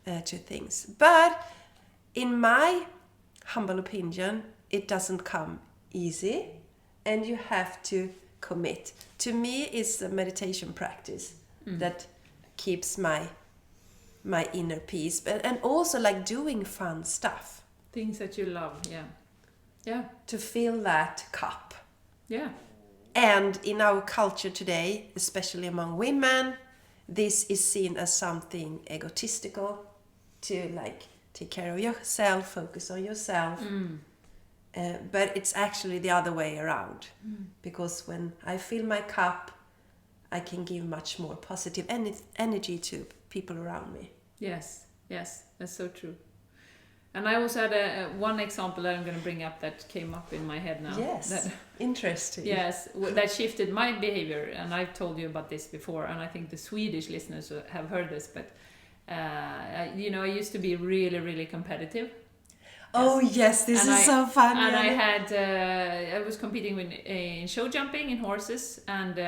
to things. But in my humble opinion, it doesn't come easy, and you have to commit. To me, it's a meditation practice that keeps my inner peace, and also like doing fun stuff. Things that you love, yeah. To fill that cup. Yeah. And in our culture today, especially among women, this is seen as something egotistical, to like take care of yourself, focus on yourself. But it's actually the other way around. Because when I fill my cup, I can give much more positive energy to people around me. Yes, that's so true. And I also had one example that I'm going to bring up that came up in my head now. Yes, interesting. Yes, that shifted my behavior, and I've told you about this before, and I think the Swedish listeners have heard this, but I used to be really, really competitive. Oh yes, this is so fun. And I was competing in show jumping in horses, and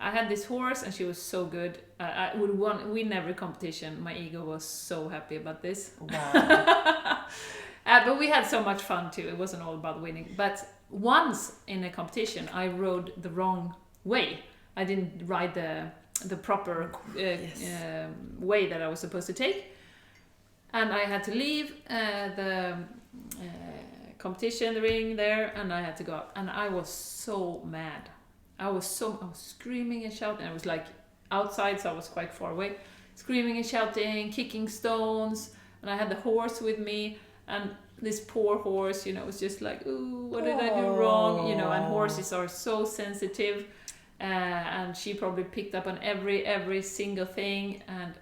I had this horse, and she was so good. I would win every competition. My ego was so happy about this. Wow. But we had so much fun too. It wasn't all about winning. But once in a competition, I rode the wrong way. I didn't ride the proper way that I was supposed to take. And I had to leave the competition ring there, and I had to go up, and I was so mad. I was screaming and shouting. I was like outside, so I was quite far away, screaming and shouting, kicking stones, and I had the horse with me, and this poor horse, you know, was just like, ooh, what did I do wrong? You know, and horses are so sensitive, and she probably picked up on every single thing, and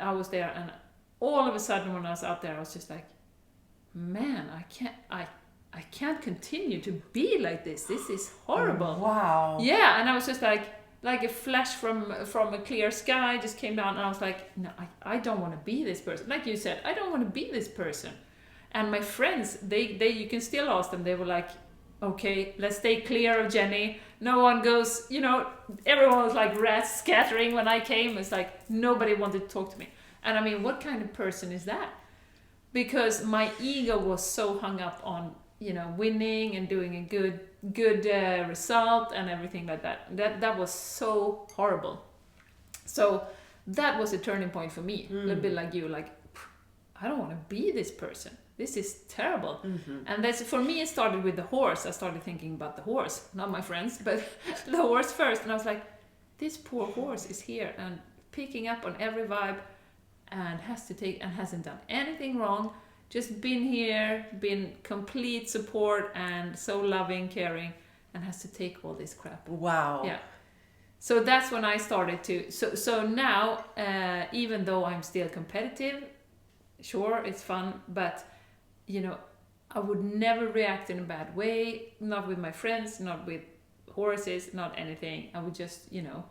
I was there, and all of a sudden when I was out there, I was just like, man, I can't continue to be like this. This is horrible. Wow. Yeah, and I was just like a flash from a clear sky just came down, and I was like, no, I don't want to be this person. Like you said, I don't want to be this person. And my friends, they you can still ask them. They were like, okay, let's stay clear of Jenny. No one goes, you know, everyone was like rats scattering when I came. It's like nobody wanted to talk to me. And I mean, what kind of person is that? Because my ego was so hung up on, you know, winning and doing a good result and everything like that. That was so horrible. So that was a turning point for me. A little bit like you, like, I don't want to be this person. This is terrible. Mm-hmm. And that's, for me, it started with the horse. I started thinking about the horse, not my friends, but the horse first. And I was like, this poor horse is here and picking up on every vibe, and hasn't done anything wrong, just been here, been complete support and so loving, caring, and has to take all this crap. Wow. Yeah. So that's when I started to, so now, even though I'm still competitive, sure, it's fun, but, you know, I would never react in a bad way, not with my friends, not with horses, not anything. I would just, you know,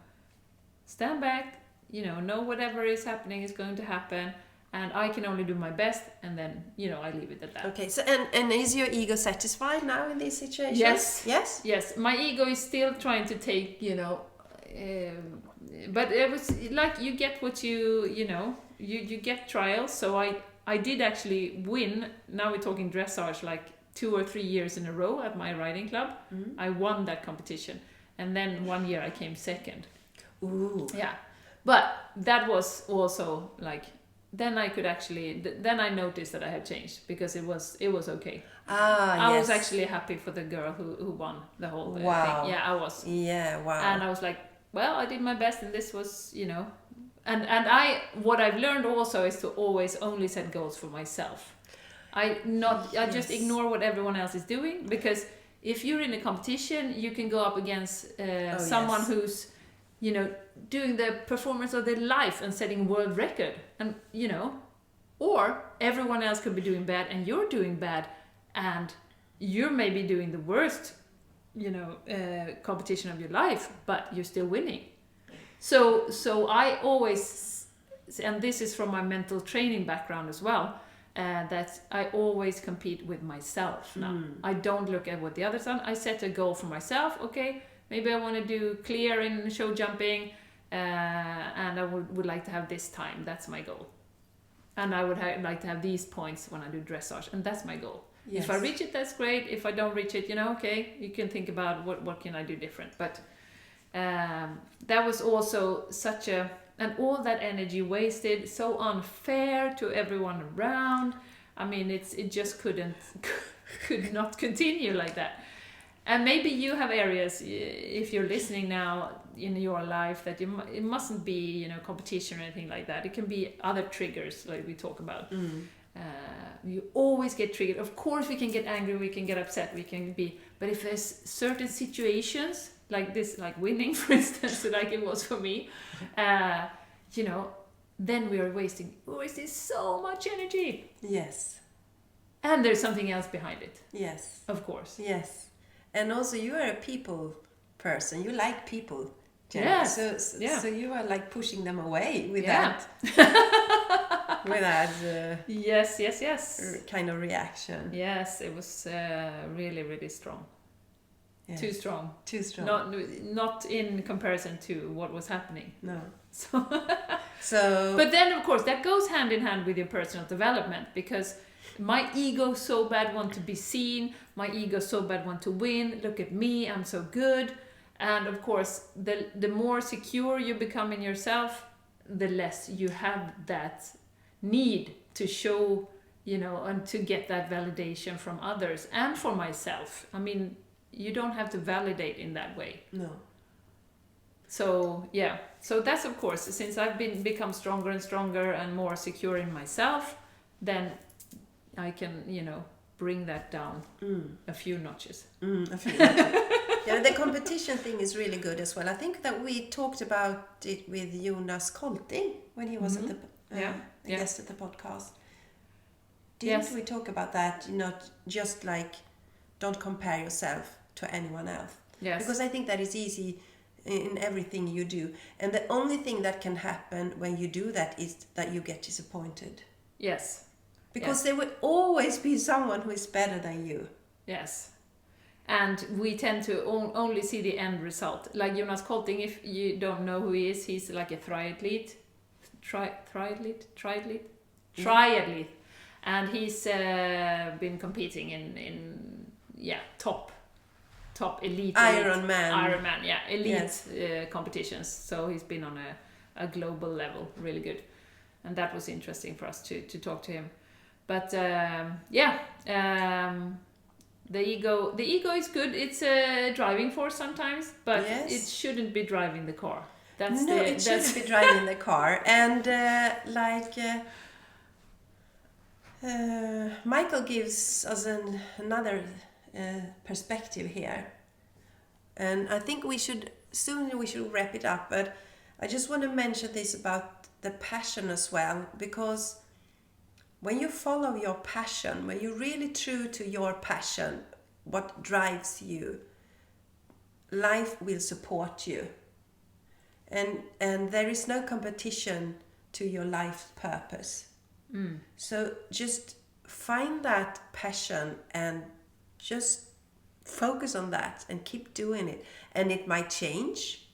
stand back, you know whatever is happening is going to happen, and I can only do my best, and then, you know, I leave it at that. Okay, so and is your ego satisfied now in these situations? Yes, my ego is still trying to take, you know, but it was like, you get what you know, you get trials. So I did actually win. Now we're talking dressage, like 2 or 3 years in a row at my riding club. Mm-hmm. I won that competition, and then 1 year I came second. Ooh. Yeah. But that was also like, then I could actually, then I noticed that I had changed, because it was okay. I was actually happy for the girl who won the whole thing. Yeah, I was. Yeah, wow. And I was like, well, I did my best, and this was, you know, and what I've learned also is to always only set goals for myself. I just ignore what everyone else is doing, because if you're in a competition, you can go up against someone who's, you know, doing the performance of their life and setting world record, and, you know, or everyone else could be doing bad and you're doing bad, and you're maybe doing the worst, you know, competition of your life, but you're still winning. So I always, and this is from my mental training background as well, that I always compete with myself now. I don't look at what the others done. I set a goal for myself. Okay, maybe I want to do clear in show jumping, and I would like to have this time. That's my goal. And I would like to have these points when I do dressage, and that's my goal. Yes. If I reach it, that's great. If I don't reach it, you know, okay, you can think about what can I do different. But that was also such a, and all that energy wasted, so unfair to everyone around. I mean, it just could not continue like that. And maybe you have areas, if you're listening now in your life, that it mustn't be, you know, competition or anything like that. It can be other triggers, like we talk about. You always get triggered. Of course, we can get angry, we can get upset, we can be. But if there's certain situations like this, like winning, for instance, like it was for me, you know, then we are wasting so much energy. Yes. And there's something else behind it. Yes. Of course. Yes. And also, you are a people person. You like people, Jenny. Yes. So you are like pushing them away with that. With that. Yes. Kind of reaction. Yes, it was really, really strong. Yes. Too strong. Not in comparison to what was happening. No. So. But then, of course, that goes hand in hand with your personal development, because my ego so bad want to be seen. My ego so bad want to win. Look at me, I'm so good. And of course, the more secure you become in yourself, the less you have that need to show, and to get that validation from others and for myself. I mean, you don't have to validate in that way. No. So yeah, so that's, of course, since I've become stronger and stronger and more secure in myself, then I can, bring that down a few notches. A few notches. Yeah, the competition thing is really good as well. I think that we talked about it with Jonas Kolting when he was at the guest at the podcast. Didn't we talk about that? Not just like, don't compare yourself to anyone else. Yes. Because I think that is easy in everything you do. And the only thing that can happen when you do that is that you get disappointed. Yes. Because there will always be someone who is better than you. Yes. And we tend to only see the end result. Like Jonas Kolting, if you don't know who he is, he's like a triathlete. Triathlete. And he's been competing in top elite Ironman, elite competitions. So he's been on a global level, really good, and that was interesting for us to talk to him. But the ego is good. It's a driving force sometimes, but it shouldn't be driving the car. It shouldn't be driving the car. And Michael gives us another perspective here, and I think we should wrap it up. But I just want to mention this about the passion as well, because when you follow your passion, when you're really true to your passion, what drives you, life will support you. And there is no competition to your life purpose. So just find that passion and just focus on that and keep doing it. And it might change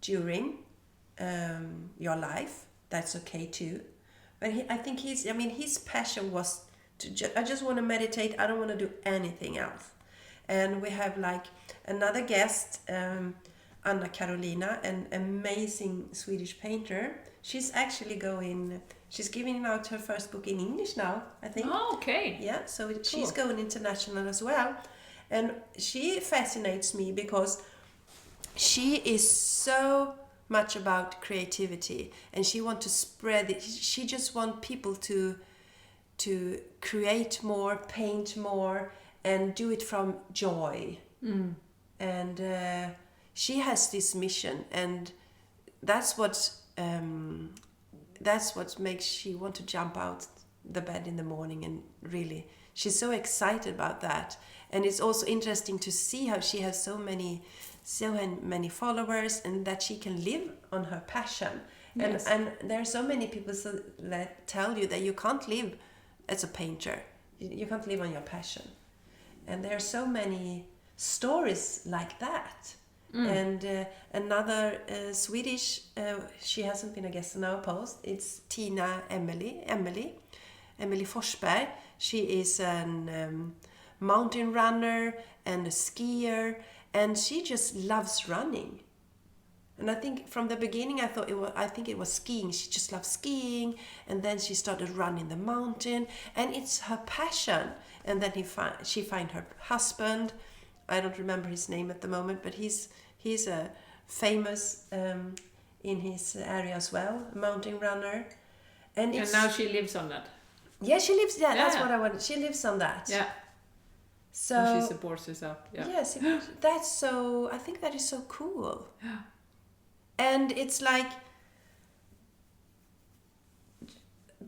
during your life. That's okay too. But I think his passion was to I just want to meditate. I don't want to do anything else. And we have like another guest, Anna Carolina, an amazing Swedish painter. She's actually she's giving out her first book in English now, I think. Oh, okay. Yeah, so she's going international as well. And she fascinates me because she is so much about creativity, and she wants to spread it. She just wants people to create more, paint more, and do it from joy. And she has this mission, and that's what makes she want to jump out the bed in the morning, and really she's so excited about that. And it's also interesting to see how she has so many followers, and that she can live on her passion. Yes. And there are so many people that tell you that you can't live as a painter, you can't live on your passion. And there are so many stories like that. And another Swedish, she hasn't been a guest on our post, it's Emily Forsberg. She is a mountain runner and a skier, and she just loves running. And I think from the beginning I think it was skiing. She just loves skiing, and then she started running the mountain, and it's her passion. And then she find her husband. I don't remember his name at the moment, but he's a famous in his area as well, a mountain runner. And now she lives on that. Yeah, she lives. Yeah, that's what I wanted. She lives on that. Yeah. So and she supports herself. Yeah. Yes, that's so. I think that is so cool. Yeah. And it's like,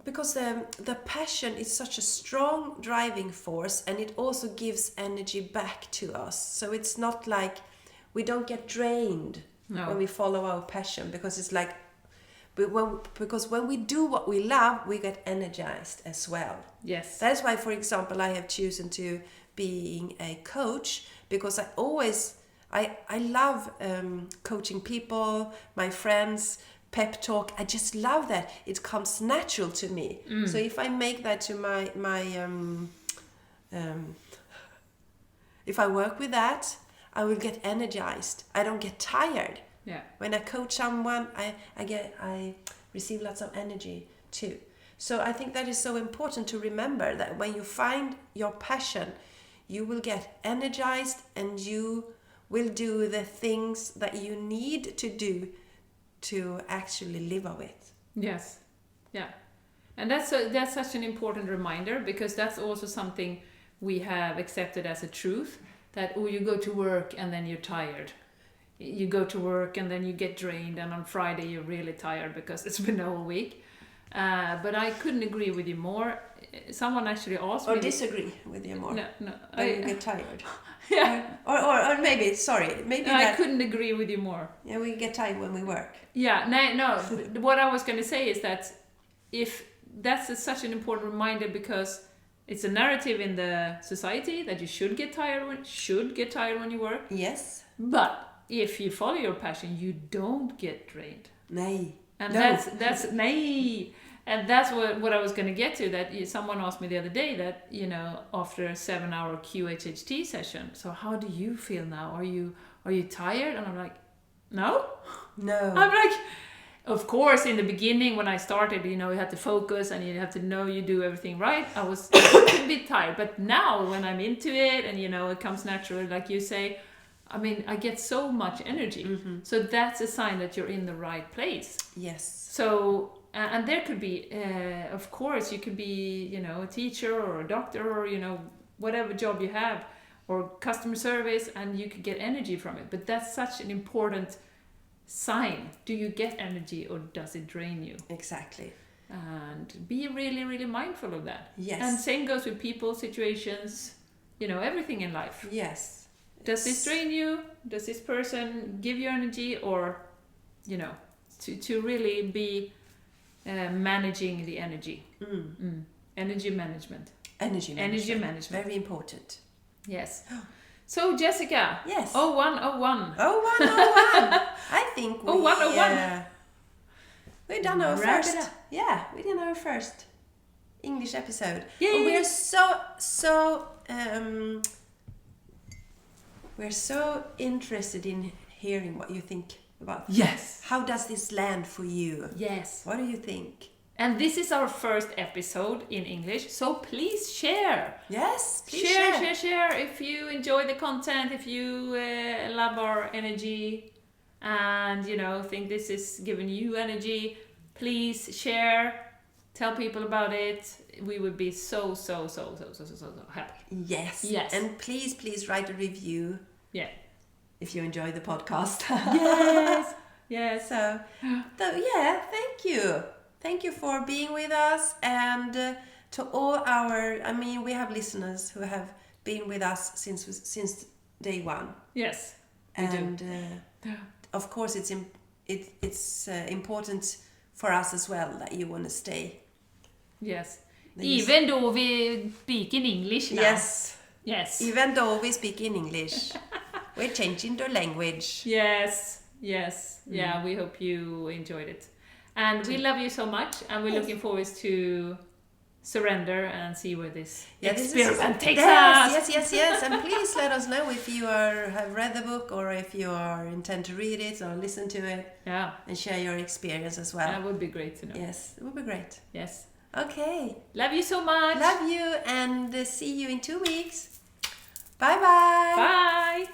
because the passion is such a strong driving force, and it also gives energy back to us. So it's not like we don't get drained when we follow our passion, because it's like, because when we do what we love, we get energized as well. Yes. That's why, for example, I have chosen to being a coach, because I love coaching people, my friends, pep talk. I just love that. It comes natural to me. So if I make that to my if I work with that, I will get energized. I don't get tired. Yeah. When I coach someone, I receive lots of energy too. So I think that is so important to remember, that when you find your passion, you will get energized and you will do the things that you need to do to actually live of it. Yes. Yeah. And that's such an important reminder, because that's also something we have accepted as a truth, that you go to work and then you're tired. You go to work and then you get drained, and on Friday you're really tired because it's been a whole week. But I couldn't agree with you more. Someone actually asked me... Or disagree with you more. No. When you get tired. Yeah. Or maybe, sorry, maybe I couldn't agree with you more. Yeah, we get tired when we work. Yeah, no. What I was going to say is that if that's such an important reminder, because it's a narrative in the society that you should get tired when you work. Yes. But if you follow your passion, you don't get drained. Nej. And No. that's nay. And that's what I was going to get to, that someone asked me the other day that, after a 7-hour QHHT session, so how do you feel now? Are you tired? And I'm like, no. I'm like, of course, in the beginning when I started, you have to focus and you have to know you do everything right. I was a bit tired. But now when I'm into it and, it comes naturally, like you say, I mean, I get so much energy. Mm-hmm. So that's a sign that you're in the right place. Yes. So, and there could be, of course, you could be, a teacher or a doctor or, whatever job you have, or customer service, and you could get energy from it. But that's such an important sign. Do you get energy or does it drain you? Exactly. And be really, really mindful of that. Yes. And same goes with people, situations, everything in life. Yes. Does this drain you? Does this person give you energy? Or, to really be managing the energy. Energy management. Energy management. Very important. Yes. So, Jessica. Yes. 0101. I think we... 0101. We've done our Wrap first... it up. Yeah, we did our first English episode. Yay. And we're so interested in hearing what you think about this. Yes. How does this land for you? Yes. What do you think? And this is our first episode in English, so please share. Yes, please Share if you enjoy the content, if you love our energy and, think this is giving you energy. Please share, tell people about it. We would be so happy. Yes. Yes. And please write a review. Yeah. If you enjoy the podcast. Yes. Yes. So yeah, thank you. Thank you for being with us, and to all we have listeners who have been with us since day one. Yes. And of course, it's important for us as well that you want to stay. Yes. Even though we speak in English now. Yes. Even though we speak in English, we're changing the language. Yes. Yeah, we hope you enjoyed it. And we love you so much, and we're looking forward to surrender and see where this experiment takes us. Yes. And please let us know if you have read the book, or if you intend to read it or listen to it. Yeah. And share your experience as well. That would be great to know. Yes, it would be great. Yes. Okay. Love you so much. Love you, and see you in 2 weeks. Bye-bye. Bye.